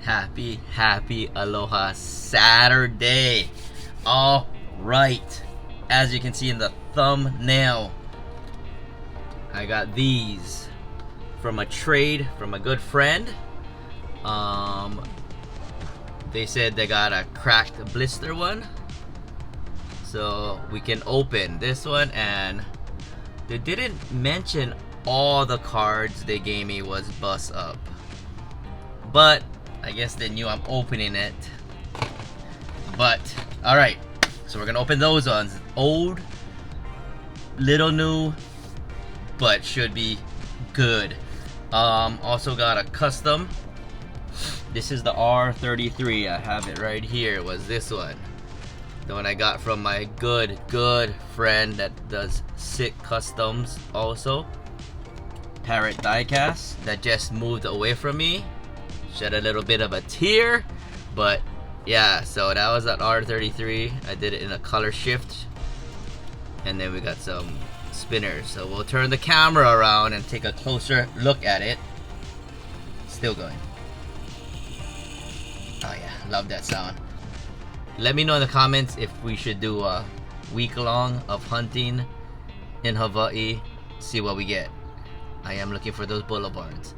Happy Aloha Saturday. All right, as you can see in the thumbnail, I got these from a trade from a good friend. They said they got a cracked blister one, so we can open this one, and they didn't mention all the cards they gave me was bust up, but I guess they knew I'm opening it. But alright, so we're gonna open those ones. Old, little new, but should be good. Also got a custom. This is the R33. I have it right here. It was this one, the one I got from my good friend that does sick customs also. Parrot diecast that just moved away from me. Shed a little bit of a tear, but yeah, so that was that R33. I did it in a color shift, and then we got some spinners. So we'll turn the camera around and take a closer look at it. Still going. Oh yeah, love that sound. Let me know in the comments if we should do a week long of hunting in Hawaii, see what we get. I am looking for those boulevards.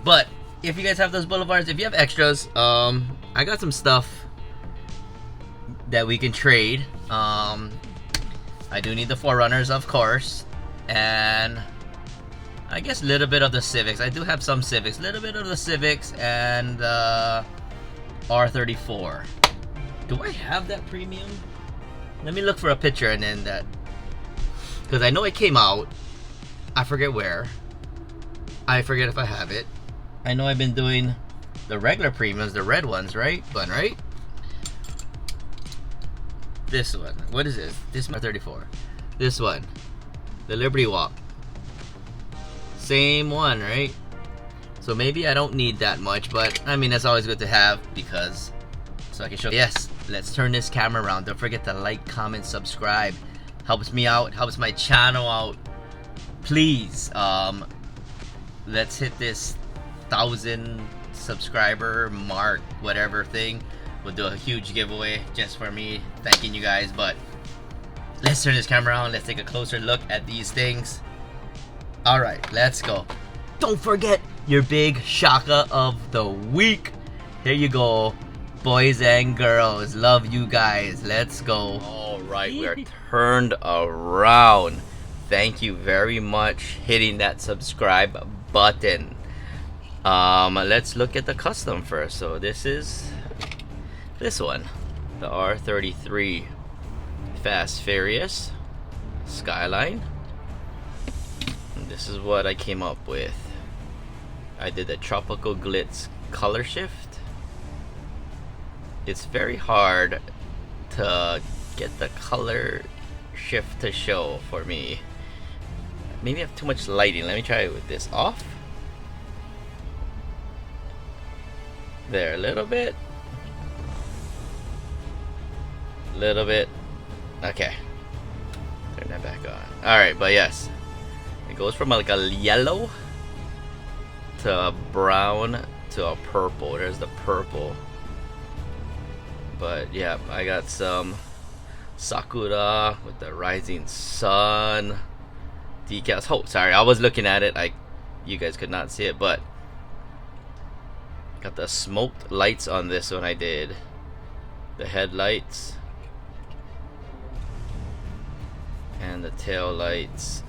But if you guys have those boulevards, if you have extras, I got some stuff that we can trade. I do need the Forerunners, of course, and I guess a little bit of the Civics. I do have some Civics, little bit of the Civics, and R34. Do I have that premium? Let me look for a picture, and then that, because I know it came out. I forget where. I forget if I have it. I know I've been doing the regular premiums, the red ones, right? But right? This one. What is this? This is 34. This one. The Liberty Walk. Same one, right? So maybe I don't need that much, but I mean, that's always good to have, because so I can show. Yes, let's turn this camera around. Don't forget to like, comment, subscribe. Helps me out, helps my channel out. Please, let's hit this 1,000 subscriber mark, whatever thing. We'll do a huge giveaway just for me, thanking you guys. But let's turn this camera on. Let's take a closer look at these things. All right, let's go. Don't forget your big shaka of the week. Here you go, boys and girls. Love you guys. Let's go. All right, we are turned around. Thank you very much hitting that subscribe button. Let's look at the custom first. So this is this one, the R33 Fast Furious Skyline. And this is what I came up with. I did the Tropical Glitz color shift. It's very hard to get the color shift to show for me. Maybe I have too much lighting. Let me try it with this off. There, a little bit. Okay. Turn that back on. Alright, but yes. It goes from like a yellow to a brown to a purple. There's the purple. But yeah, I got some Sakura with the rising sun decals. Oh, sorry, I was looking at it. You guys could not see it, but got the smoked lights on this one. I did the headlights and the tail lights.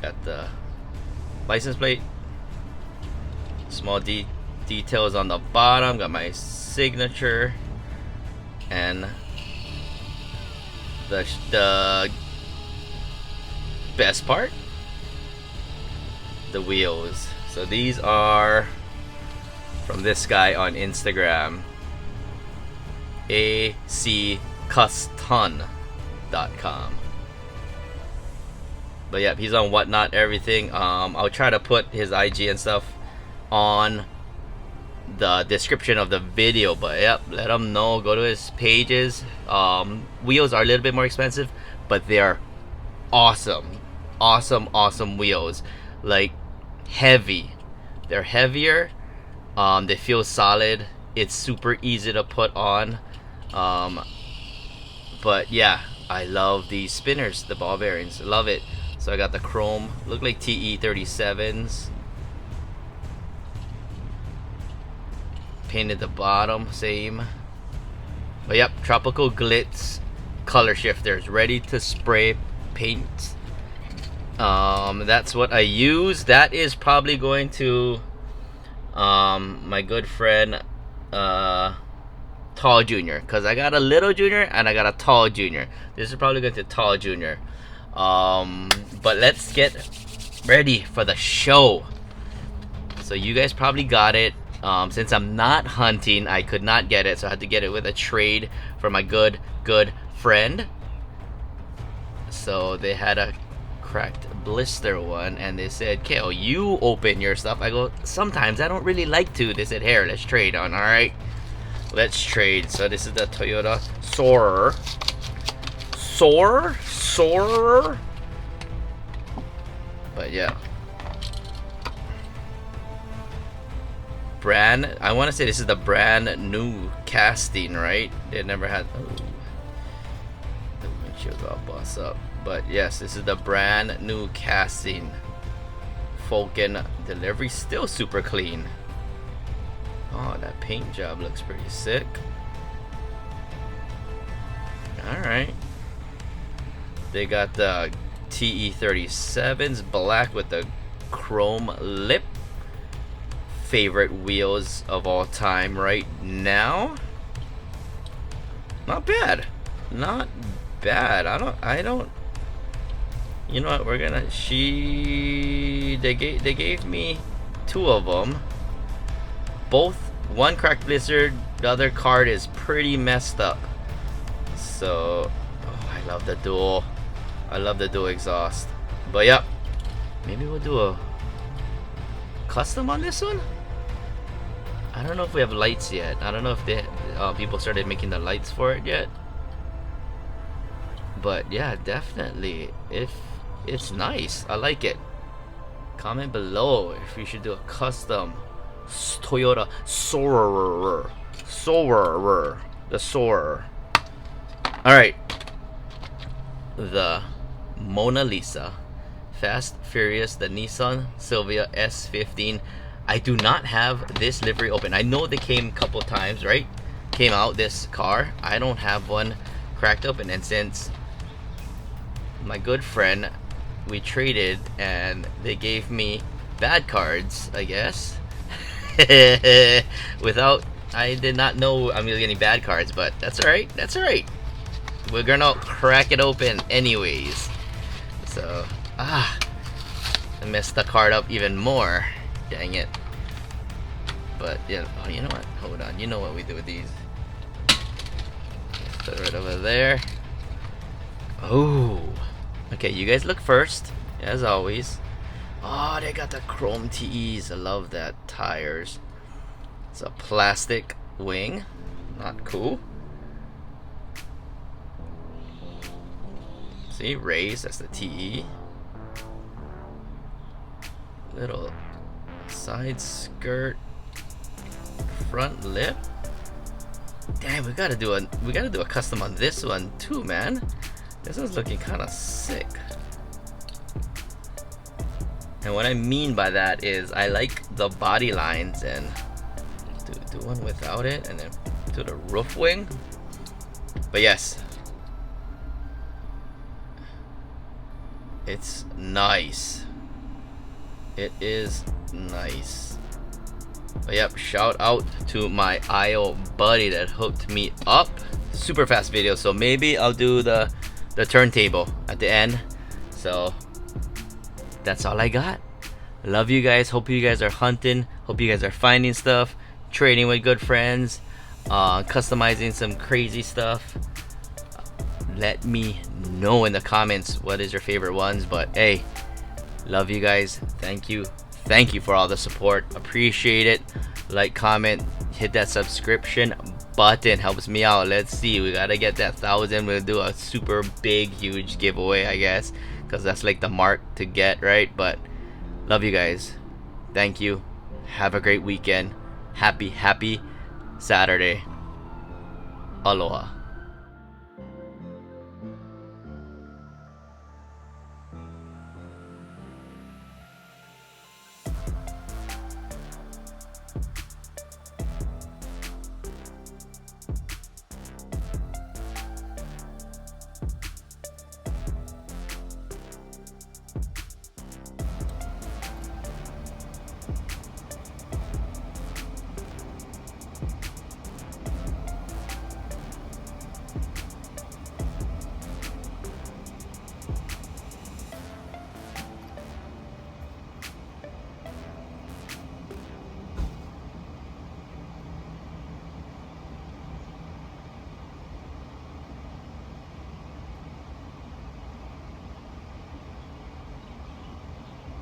Got the license plate, small details on the bottom. Got my signature, and the best part, the wheels. So these are from this guy on Instagram, Accuston.com. But yeah, he's on Whatnot everything. I'll try to put his IG and stuff on the description of the video, but yep, let him know. Go to his pages. Wheels are a little bit more expensive, but they're awesome wheels, like heavy, They're heavier. They feel solid. It's super easy to put on. But yeah, I love these spinners, the ball bearings. Love it. So I got the chrome, look like TE37s. Painted the bottom, same. But yep, tropical glitz color shifters, ready to spray paint. That's what I use. That is probably going to my good friend Tall Junior, because I got a little junior and I got a tall junior. This is probably going to tall junior. But let's get ready for the show. So you guys probably got it. Since I'm not hunting, I could not get it, so I had to get it with a trade from my good friend. So they had a cracked blister one, and they said, "Kale, you open your stuff." I go, "Sometimes I don't really like to." They said, "Here, let's trade on." All right, let's trade. So this is the Toyota Soarer. Soarer. But yeah. I want to say this is the brand new casting, right? They never had. Oh, the windshield got bust up. But yes, this is the brand new casting. Falcon delivery, still super clean. Oh, that paint job looks pretty sick. Alright. They got the TE37s, black with the chrome lip. Favorite wheels of all time right now. Not bad. Not bad. I don't you know what, we're gonna they gave me two of them. Both, one cracked blizzard, the other card is pretty messed up. So I love the dual. I love the dual exhaust. But yep, maybe we'll do a custom on this one. I don't know if we have lights yet. I don't know if they people started making the lights for it yet. But yeah, definitely, if it's nice, I like it. Comment below if we should do a custom Toyota Soarer. The Soarer. Alright. The Mona Lisa. Fast Furious, the Nissan Silvia S15. I do not have this livery open. I know they came a couple times, right? Came out this car. I don't have one cracked open, and since my good friend, we traded and they gave me bad cards, I guess. I did not know I'm getting bad cards, but that's alright. That's alright. We're gonna crack it open anyways. So I messed the card up even more. Dang it. But yeah, oh, you know what? Hold on. You know what we do with these. Put it right over there. Oh. Okay, you guys look first, as always. Oh, they got the chrome TEs. I love that. Tires. It's a plastic wing. Not cool. See, raised. That's the TE. Little side skirt, front lip. Damn, we gotta do a custom on this one too, man. This one's looking kind of sick. And what I mean by that is I like the body lines, and do one without it, and then do the roof wing. But yes, it's nice. It is nice. But yep, shout out to my IO buddy that hooked me up. Super fast video, so maybe I'll do the turntable at the end. So that's all I got. Love you guys. Hope you guys are hunting. Hope you guys are finding stuff, trading with good friends, customizing some crazy stuff. Let me know in the comments what is your favorite ones. But hey, love you guys. Thank you for all the support. Appreciate it. Like, comment, hit that subscription button, helps me out. Let's see, we gotta get that 1,000. We'll do a super big huge giveaway, I guess, because that's like the mark to get, right? But love you guys. Thank you. Have a great weekend. Happy Saturday. Aloha.